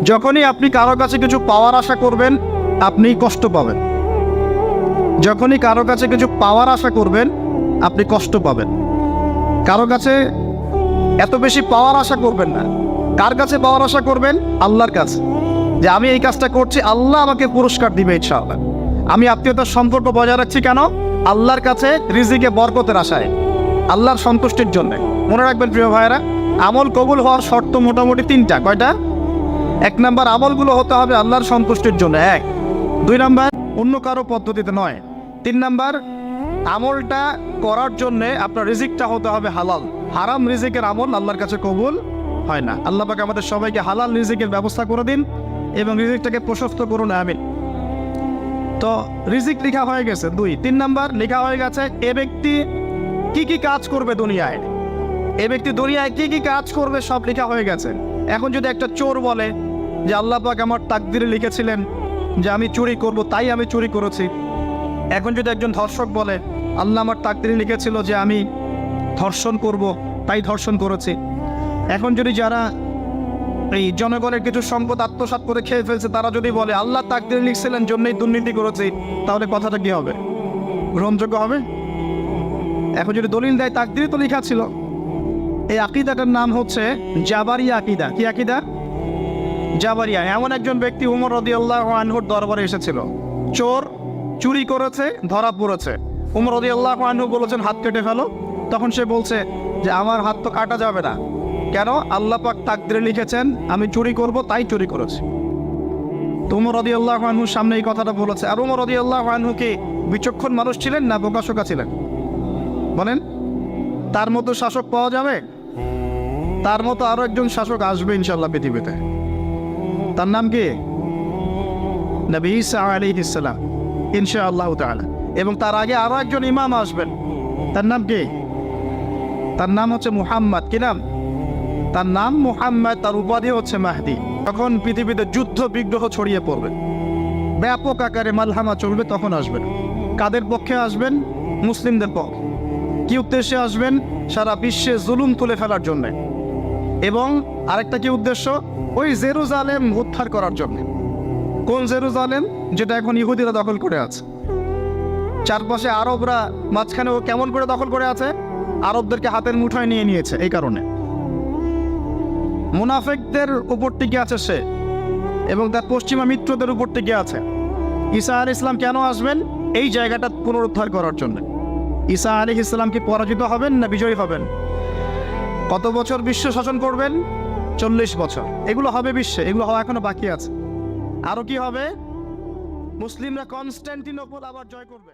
যখনই আপনি কারো কাছে কিছু পাওয়ার আশা করবেন, আপনি কষ্ট পাবেন। যখনই কারো কাছে কিছু পাওয়ার আশা করবেন, আপনি কষ্ট পাবেন। কারো কাছে এত বেশি পাওয়ার আশা করবেন না। কার কাছে পাওয়ার আশা করবেন? আল্লাহর কাছে, যে আমি এই কাজটা করছি, আল্লাহ আমাকে পুরস্কার দিবে ইনশাআল্লাহ। আমি আত্মীয়তার সম্পর্ক বজায় রাখছি কেন? আল্লাহর কাছে রিজিকে বরকতের আশায়, আল্লাহর সন্তুষ্টির জন্য। মনে রাখবেন প্রিয় ভাইয়েরা, আমল কবুল হওয়ার শর্ত মোটামুটি তিনটা। কয়টা? 1 নাম্বার, আমলগুলো হতে হবে আল্লাহর সন্তুষ্টির জন্য। 1 2 নাম্বার, অন্য কারো পদ্ধতিতে নয়। 3 নাম্বার, আমলটা করার জন্যে আপনার রিজিকটা হতে হবে হালাল। হারাম রিজিকের আমল আল্লাহর কাছে কবুল হয় না। আল্লাহ পাক আমাদের সবাইকে হালাল রিজিকের ব্যবস্থা করে দিন এবং রিজিকটাকে প্রশস্ত করুন, আমিন। তো রিজিক লেখা হয়ে গেছে 2। 3 নাম্বার, লেখা হয়ে গেছে এ ব্যক্তি কি কি কাজ করবে দুনিয়ায়। এ ব্যক্তি দুনিয়ায় কি কি কাজ করবে সব লেখা হয়ে গেছে। এখন যদি একটা চোর বলে যে আল্লাহ পাক আমার তাকদিরে লিখেছিলেন যে আমি চুরি করব, তাই আমি চুরি করেছি। এখন যদি একজন ধর্ষক বলে আল্লাহ আমার তাকদিরে লিখেছিল যে আমি ধর্ষণ করব, তাই ধর্ষণ করেছি। এখন যদি যারা এই জনগণের কিছু সম্পদ আত্মসাৎ করে খেয়ে ফেলছে, তারা যদি বলে আল্লাহ তাকদিরে লিখছিলেন জন্যই দুর্নীতি করেছি, তাহলে কথাটা কি হবে? গ্রহণযোগ্য হবে? এখন যদি দলিল দেয় তাকদিরে তো লেখা ছিল। এই আকীদাটার নাম হচ্ছে জাবারিয়া আকীদা। কি আকীদা? জাবারিয়া। এমন একজন ব্যক্তি উমর রাদিয়াল্লাহু আনহুর দরবারে এসেছিল। চোর চুরি করেছে, ধরা পড়েছে। উমর রাদিয়াল্লাহু আনহু বলেছেন হাত কেটে ফেলো। তখন সে বলছে যে আমার হাত তো কাটা যাবে না। কেন? আল্লাহ পাক তাকদিরে লিখেছেন আমি চুরি করব, তাই চুরি করেছি। তো উমর রাদিয়াল্লাহু আনহুর সামনে এই কথাটা বলেছে। আর উমর রাদিয়াল্লাহু আনহু কি বিচক্ষণ মানুষ ছিলেন না বোকাশোকা ছিলেন? বলেন, তার মতো শাসক পাওয়া যাবে? তার মতো আরো একজন শাসক আসবে ইনশাআল্লাহ পৃথিবীতে। তার নাম কি? নবী ঈসা আলাইহিস সালাম, ইনশাআল্লাহ তাআলা। এবং তার আগে আরো একজন ইমাম আসবেন। তার নাম কি? তার নাম হচ্ছে মুহাম্মদ। কি নাম? তার নাম মুহাম্মদ। তার উপাধি হচ্ছে মাহদি। তখন পৃথিবীতে যুদ্ধ বিগ্রহ ছড়িয়ে পড়বে, ব্যাপক আকারে মালহামা চলবে। তখন আসবেন। কাদের পক্ষে আসবেন? মুসলিমদের পক্ষে। কি উদ্দেশ্যে আসবেন? সারা বিশ্বে জুলুম তুলে ফেলার জন্য। এবং আরেকটা কি উদ্দেশ্য? ওই জেরুজালেম উদ্ধার করার জন্য। কোন জেরুজালেম? যেটা এখন ইহুদিরা দখল করে আছে। চারপাশে আরবরা, মাঝখানে ও কেমন করে দখল করে আছে? আরবদেরকে হাতের মুঠোয় নিয়ে নিয়েছে। এই কারণে মুনাফিকদের উপর টিকে আছে সে, এবং তার পশ্চিমা মিত্রদের উপর টিকে আছে। ঈসা আলাইহিস সালাম কেন আসবেন? এই জায়গাটা পুনরুদ্ধার করার জন্য। ঈসা আলাইহিস সালাম কি পরাজিত হবেন না বিজয়ী হবেন? কত বছর বিশ্ব শাসন করবেন? 40 বছর। এগুলো হবে বিশ্বে, এগুলো হওয়া এখনো বাকি আছে। আরো কি হবে? মুসলিমরা কনস্টান্টিনোপল আবার জয় করবে।